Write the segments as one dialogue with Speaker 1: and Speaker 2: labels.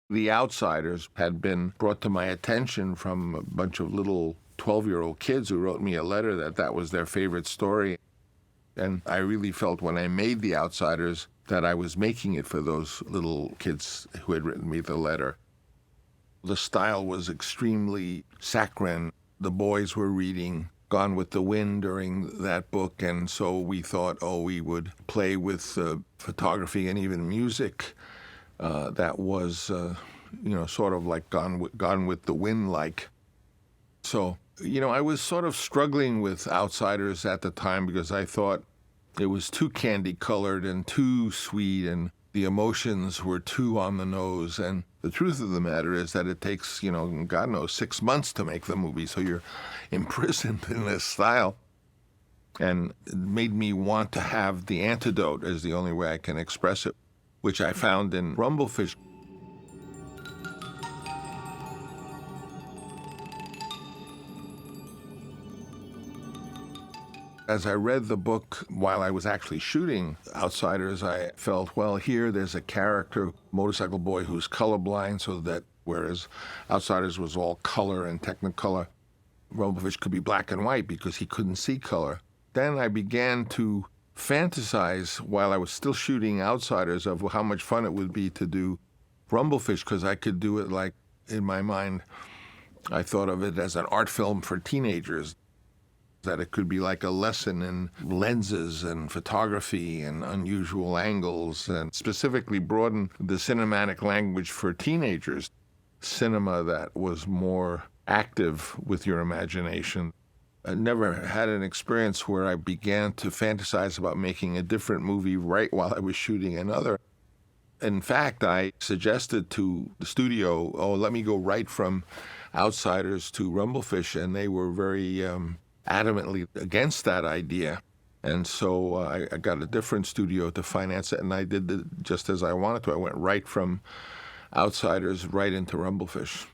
Speaker 1: The Outsiders had been brought to my attention from a bunch of little 12-year-old kids who wrote me a letter that that was their favorite story. And I really felt when I made The Outsiders that I was making it for those little kids who had written me the letter. The style was extremely saccharine. The boys were reading Gone with the Wind during that book, and so we thought, we would play with photography and even music that was, sort of like Gone with the Wind-like. So, I was sort of struggling with Outsiders at the time because I thought it was too candy-colored and too sweet, and the emotions were too on the nose. And the truth of the matter is that it takes, God knows, 6 months to make the movie, so you're imprisoned in this style. And it made me want to have the antidote, is the only way I can express it, which I found in Rumblefish. As I read the book while I was actually shooting Outsiders, I felt, well, here there's a character, motorcycle boy, who's colorblind, so that whereas Outsiders was all color and Technicolor, Rumblefish could be black and white because he couldn't see color. Then I began to fantasize while I was still shooting Outsiders of how much fun it would be to do Rumblefish, because I could do it like, in my mind, I thought of it as an art film for teenagers, that it could be like a lesson in lenses and photography and unusual angles, and specifically broaden the cinematic language for teenagers, cinema that was more active with your imagination. I never had an experience where I began to fantasize about making a different movie right while I was shooting another. In fact, I suggested to the studio, let me go right from Outsiders to Rumblefish, and they were very adamantly against that idea. And so I got a different studio to finance it, and I did it just as I wanted to. I went right from Outsiders right into Rumblefish.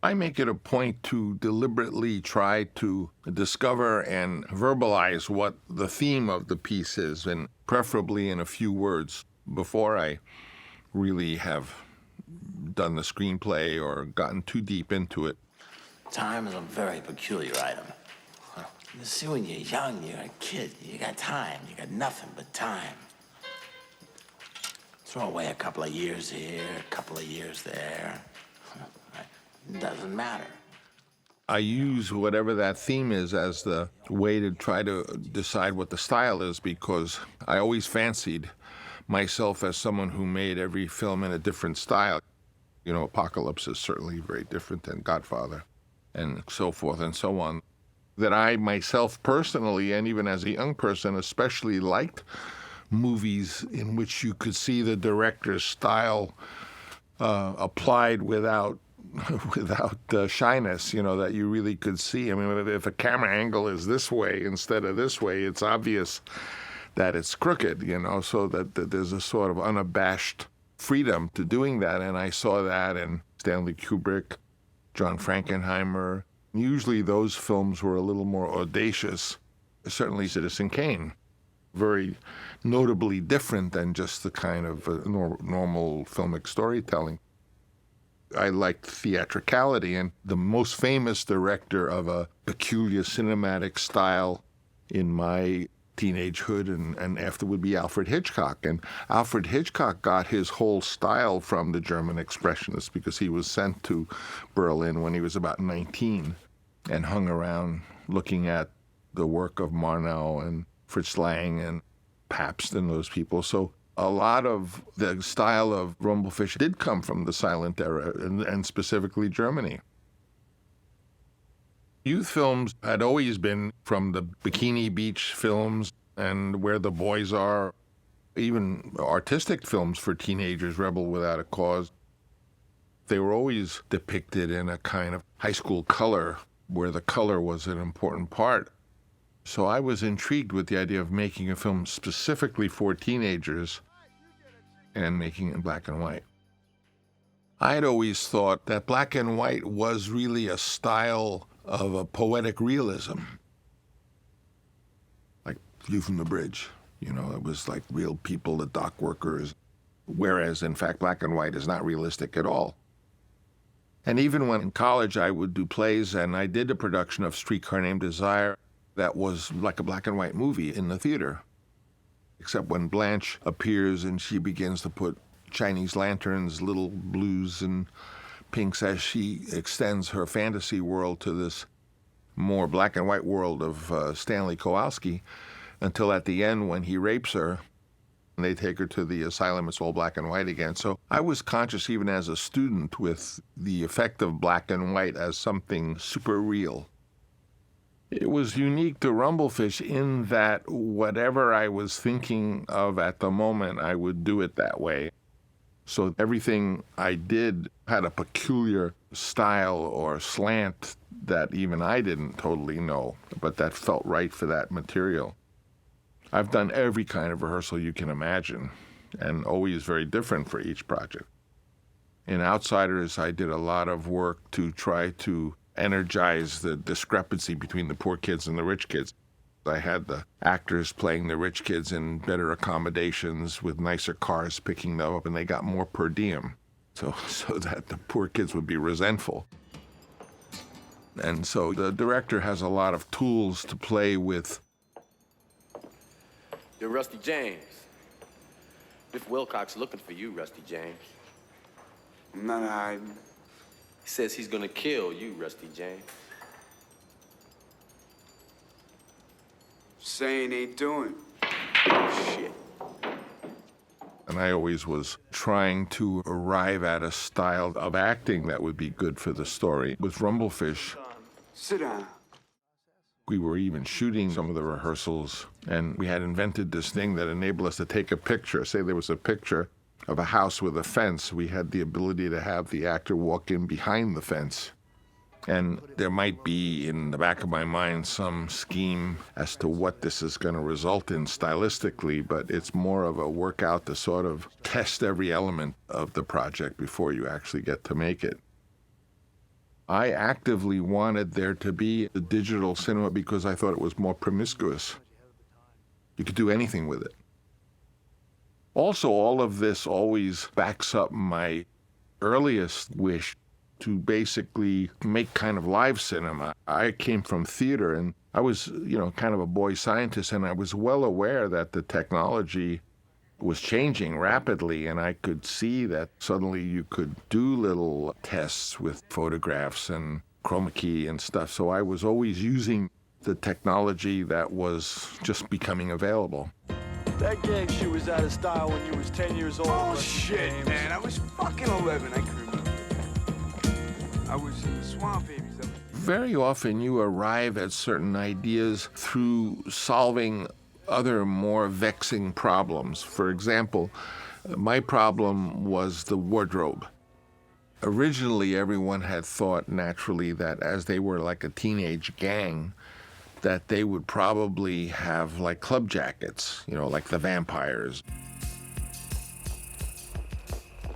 Speaker 1: I make it a point to deliberately try to discover and verbalize what the theme of the piece is, and preferably in a few words, before I really have done the screenplay or gotten too deep into it.
Speaker 2: Time is a very peculiar item. You see, when you're young, you're a kid, you got time, you got nothing but time. Throw away a couple of years here, a couple of years there. It doesn't matter.
Speaker 1: I use whatever that theme is as the way to try to decide what the style is, because I always fancied myself as someone who made every film in a different style. Apocalypse is certainly very different than Godfather, and so forth and so on. That I myself personally, and even as a young person, especially liked movies in which you could see the director's style applied without shyness, that you really could see. I mean, if a camera angle is this way instead of this way, it's obvious that it's crooked, so that there's a sort of unabashed freedom to doing that. And I saw that in Stanley Kubrick, John Frankenheimer. Usually those films were a little more audacious. Certainly Citizen Kane, very notably different than just the kind of normal filmic storytelling. I liked theatricality, and the most famous director of a peculiar cinematic style in my teenagehood and after would be Alfred Hitchcock. And Alfred Hitchcock got his whole style from the German Expressionists because he was sent to Berlin when he was about 19 and hung around looking at the work of Murnau and Fritz Lang and Pabst and those people. So a lot of the style of Rumblefish did come from the silent era, and specifically Germany. Youth films had always been from the Bikini Beach films and Where the Boys Are, even artistic films for teenagers, Rebel Without a Cause. They were always depicted in a kind of high school color, where the color was an important part. So I was intrigued with the idea of making a film specifically for teenagers and making it in black and white. I had always thought that black and white was really a style of a poetic realism. Like View from the Bridge, it was like real people, the dock workers. whereas in fact black and white is not realistic at all. And even when in college I would do plays, and I did a production of Streetcar Named Desire that was like a black and white movie in the theater. Except when Blanche appears and she begins to put Chinese lanterns, little blues and pinks as she extends her fantasy world to this more black and white world of Stanley Kowalski, until at the end when he rapes her, and they take her to the asylum, it's all black and white again. So I was conscious even as a student with the effect of black and white as something super real. It was unique to Rumblefish in that whatever I was thinking of at the moment, I would do it that way. So everything I did had a peculiar style or slant that even I didn't totally know, but that felt right for that material. I've done every kind of rehearsal you can imagine, and always very different for each project. In Outsiders, I did a lot of work to try to energize the discrepancy between the poor kids and the rich kids. I had the actors playing the rich kids in better accommodations with nicer cars picking them up, and they got more per diem, so that the poor kids would be resentful. And so the director has a lot of tools to play with.
Speaker 3: You're Rusty James. Biff Wilcox looking for you, Rusty James.
Speaker 4: I'm not hiding.
Speaker 3: He says he's gonna kill you, Rusty James.
Speaker 4: Saying ain't doing.
Speaker 3: Shit.
Speaker 1: And I always was trying to arrive at a style of acting that would be good for the story. With Rumblefish,
Speaker 4: Sit down.
Speaker 1: we were even shooting some of the rehearsals, and we had invented this thing that enabled us to take a picture. Say there was a picture of a house with a fence. We had the ability to have the actor walk in behind the fence. And there might be in the back of my mind some scheme as to what this is going to result in stylistically, but it's more of a workout to sort of test every element of the project before you actually get to make it. I actively wanted there to be a digital cinema because I thought it was more promiscuous. You could do anything with it. Also, all of this always backs up my earliest wish to basically make kind of live cinema. I came from theater, and I was, kind of a boy scientist, and I was well aware that the technology was changing rapidly, and I could see that suddenly you could do little tests with photographs and chroma key and stuff. So I was always using the technology that was just becoming available.
Speaker 5: That gang shit was out of style when you was 10 years old.
Speaker 4: Oh,
Speaker 5: Rusty
Speaker 4: shit,
Speaker 5: James.
Speaker 4: man. I was fucking 11. I can remember. I was in the Swamp Babies.
Speaker 1: Very often you arrive at certain ideas through solving other more vexing problems. For example, my problem was the wardrobe. Originally, everyone had thought naturally that as they were like a teenage gang, that they would probably have like club jackets, like the vampires.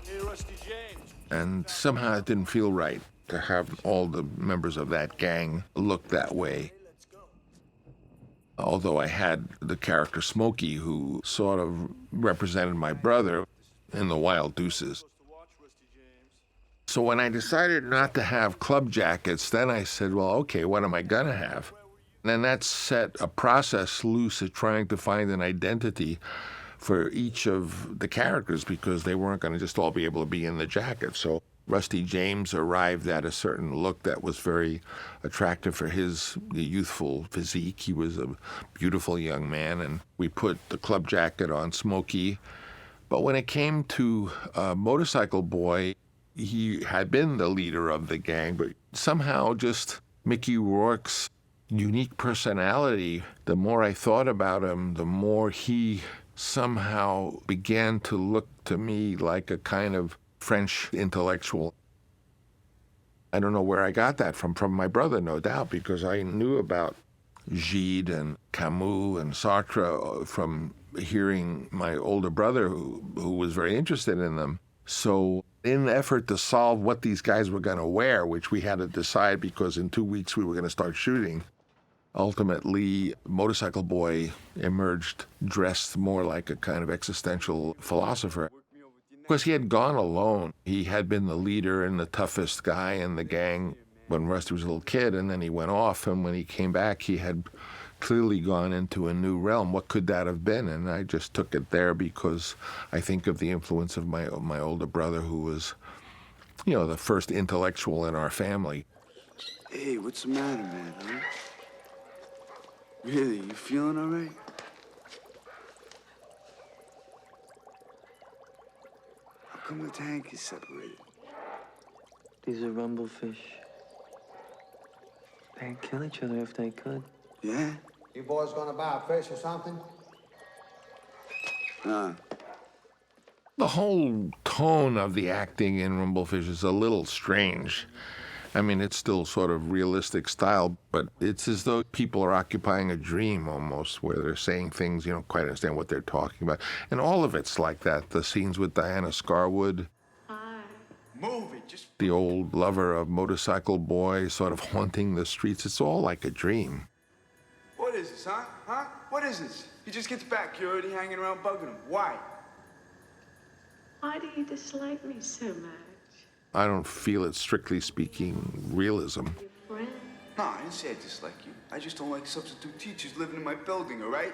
Speaker 5: Hey, Rusty James.
Speaker 1: And somehow it didn't feel right to have all the members of that gang look that way. Although I had the character Smokey, who sort of represented my brother in the Wild Deuces. So when I decided not to have club jackets, then I said, well, okay, what am I gonna have? And then that set a process loose of trying to find an identity for each of the characters, because they weren't gonna just all be able to be in the jacket. So Rusty James arrived at a certain look that was very attractive for his youthful physique. He was a beautiful young man, and we put the club jacket on Smokey. But when it came to Motorcycle Boy, he had been the leader of the gang, but somehow just Mickey Rourke's unique personality, the more I thought about him, the more he somehow began to look to me like a kind of French intellectual. I don't know where I got that from my brother, no doubt, because I knew about Gide and Camus and Sartre from hearing my older brother who was very interested in them. So in the effort to solve what these guys were going to wear, which we had to decide because in 2 weeks we were going to start shooting, ultimately Motorcycle Boy emerged dressed more like a kind of existential philosopher. Because he had gone alone. He had been the leader and the toughest guy in the gang when Rusty was a little kid, and then he went off, and when he came back, he had clearly gone into a new realm. What could that have been? And I just took it there because I think of the influence of my older brother, who was, you know, the first intellectual in our family.
Speaker 4: Hey, what's the matter, man, huh? Really, you feeling all right? How come the tank is separated?
Speaker 6: These are rumblefish. They'd kill each other if they could.
Speaker 4: Yeah?
Speaker 7: You boys gonna buy a fish or something?
Speaker 1: The whole tone of the acting in Rumblefish is a little strange. I mean, it's still sort of realistic style, but it's as though people are occupying a dream almost, where they're saying things you don't quite understand what they're talking about. And all of it's like that. The scenes with Diana Scarwood,
Speaker 4: Move it, just...
Speaker 1: the old lover of Motorcycle Boy sort of haunting the streets, it's all like a dream.
Speaker 4: What is this, huh? Huh? What is this? He just gets back, you're already hanging around bugging him. Why?
Speaker 8: Why do you dislike me so much?
Speaker 1: I don't feel it, strictly speaking, realism.
Speaker 8: Your friend?
Speaker 4: No, I didn't say I dislike you. I just don't like substitute teachers living in my building, all right?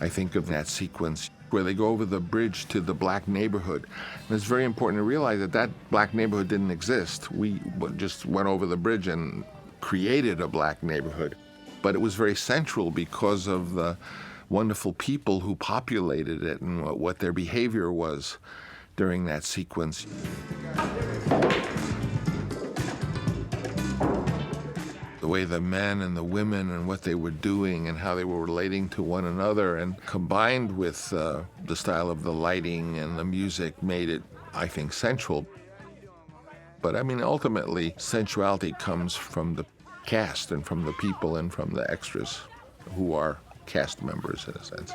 Speaker 1: I think of that sequence where they go over the bridge to the black neighborhood. And it's very important to realize that that black neighborhood didn't exist. We just went over the bridge and created a black neighborhood. But it was very central because of the wonderful people who populated it and what their behavior was during that sequence. The way the men and the women and what they were doing and how they were relating to one another, and combined with the style of the lighting and the music, made it, I think, sensual. But I mean, ultimately, sensuality comes from the cast and from the people and from the extras who are cast members in a sense.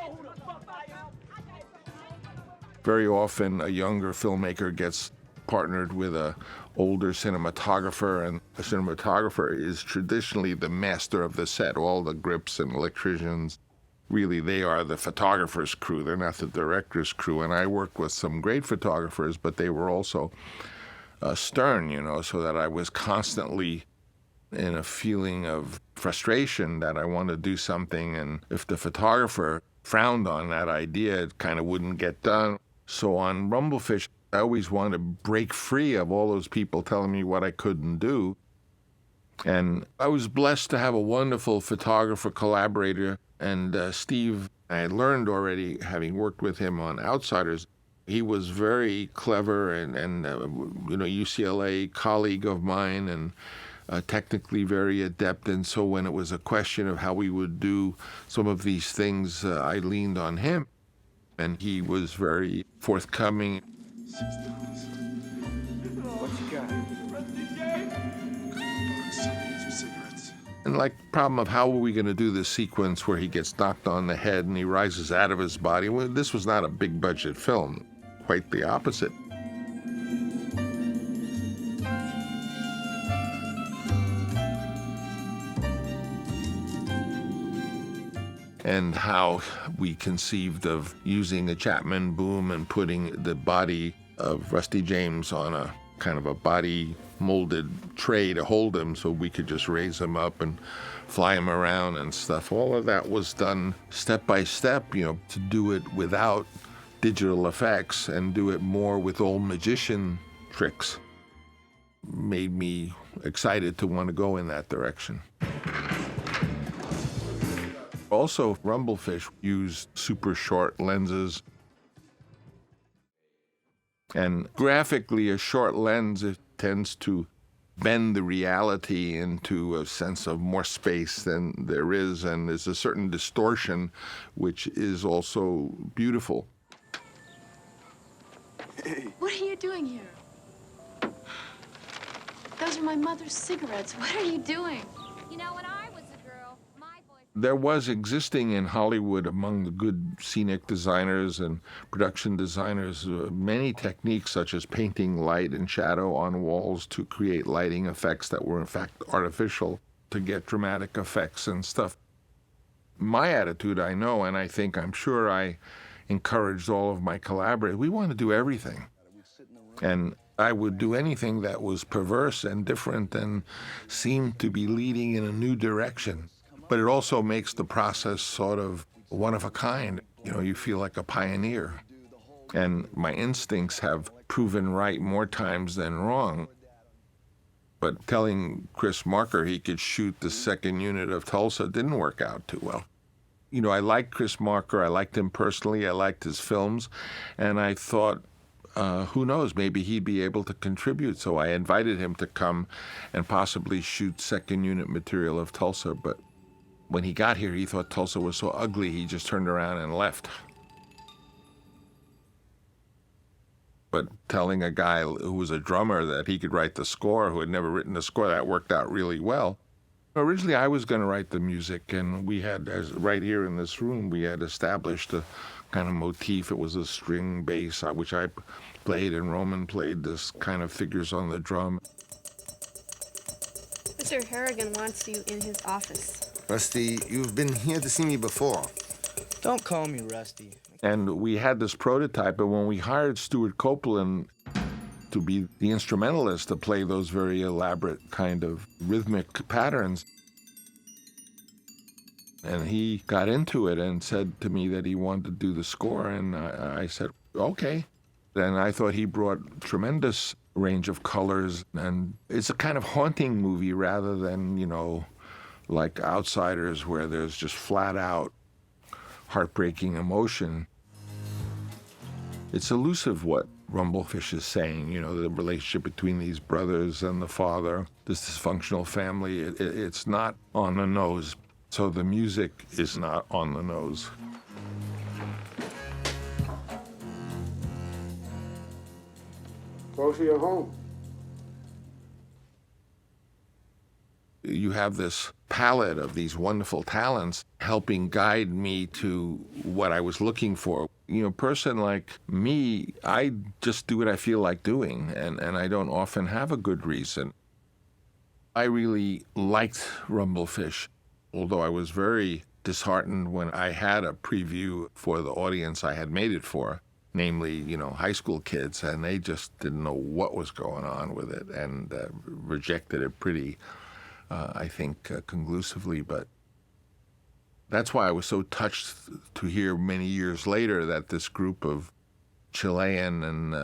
Speaker 1: Very often a younger filmmaker gets partnered with an older cinematographer, and the cinematographer is traditionally the master of the set. All the grips and electricians, really, they are the photographer's crew. They're not the director's crew. And I worked with some great photographers, but they were also stern, you know, so that I was constantly in a feeling of frustration that I wanted to do something, and if the photographer frowned on that idea, it kind of wouldn't get done. So on Rumblefish, I always wanted to break free of all those people telling me what I couldn't do. And I was blessed to have a wonderful photographer collaborator, and Steve, I had learned already, having worked with him on Outsiders, he was very clever and you know, UCLA colleague of mine, and technically very adept. And so when it was a question of how we would do some of these things, I leaned on him, and he was very forthcoming.
Speaker 4: What you got?
Speaker 1: And like, problem of how are we going to do this sequence where he gets knocked on the head and he rises out of his body? Well, this was not a big budget film, quite the opposite. And how we conceived of using a Chapman boom and putting the body of Rusty James on a kind of a body molded tray to hold him so we could just raise him up and fly him around and stuff. All of that was done step by step, you know, to do it without digital effects and do it more with old magician tricks. Made me excited to want to go in that direction. Also, Rumblefish used super short lenses. And graphically, a short lens, it tends to bend the reality into a sense of more space than there is, and there's a certain distortion which is also beautiful.
Speaker 8: What are you doing here? Those are my mother's cigarettes. What are you doing?
Speaker 9: You know, when I was a girl, my boyfriend...
Speaker 1: There was existing in Hollywood, among the good scenic designers and production designers, many techniques such as painting light and shadow on walls to create lighting effects that were in fact artificial, to get dramatic effects and stuff. My attitude, I know, and I'm sure I encouraged all of my collaborators, we want to do everything. And I would do anything that was perverse and different and seemed to be leading in a new direction. But it also makes the process sort of one of a kind. You know, you feel like a pioneer. And my instincts have proven right more times than wrong. But telling Chris Marker he could shoot the second unit of Tulsa didn't work out too well. You know, I liked Chris Marker. I liked him personally. I liked his films. And I thought, who knows, maybe he'd be able to contribute. So I invited him to come and possibly shoot second unit material of Tulsa. But when he got here, he thought Tulsa was so ugly, he just turned around and left. But telling a guy who was a drummer that he could write the score, who had never written the score, that worked out really well. Originally, I was going to write the music, and we had, right here in this room, we had established a kind of motif. It was a string bass, which I played, and Roman played this kind of figures on the drum.
Speaker 10: Mr. Harrigan wants you in his office.
Speaker 11: Rusty, you've been here to see me before.
Speaker 12: Don't call me Rusty.
Speaker 1: And we had this prototype, and when we hired Stuart Copeland to be the instrumentalist to play those very elaborate kind of rhythmic patterns, and he got into it and said to me that he wanted to do the score, and I said, okay. And I thought he brought tremendous range of colors, and it's a kind of haunting movie rather than, you know, like Outsiders, where there's just flat out heartbreaking emotion. It's elusive what Rumblefish is saying, you know, the relationship between these brothers and the father, this dysfunctional family. It's not on the nose, so the music is not on the nose.
Speaker 7: Close to your home.
Speaker 1: You have this palette of these wonderful talents helping guide me to what I was looking for. You know, a person like me, I just do what I feel like doing, and I don't often have a good reason. I really liked Rumblefish, although I was very disheartened when I had a preview for the audience I had made it for, namely, you know, high school kids, and they just didn't know what was going on with it and rejected it pretty I think, conclusively. But that's why I was so touched to hear many years later that this group of Chilean and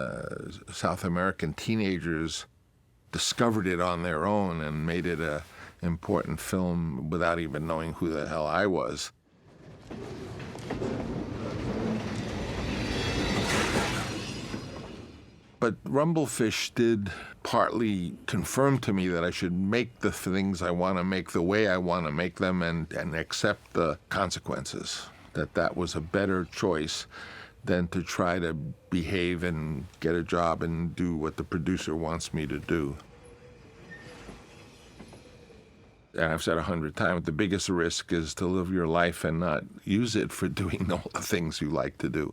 Speaker 1: South American teenagers discovered it on their own and made it an important film without even knowing who the hell I was. But Rumblefish did partly confirm to me that I should make the things I want to make the way I want to make them and accept the consequences, that was a better choice than to try to behave and get a job and do what the producer wants me to do. And I've said 100 times, the biggest risk is to live your life and not use it for doing all the things you like to do.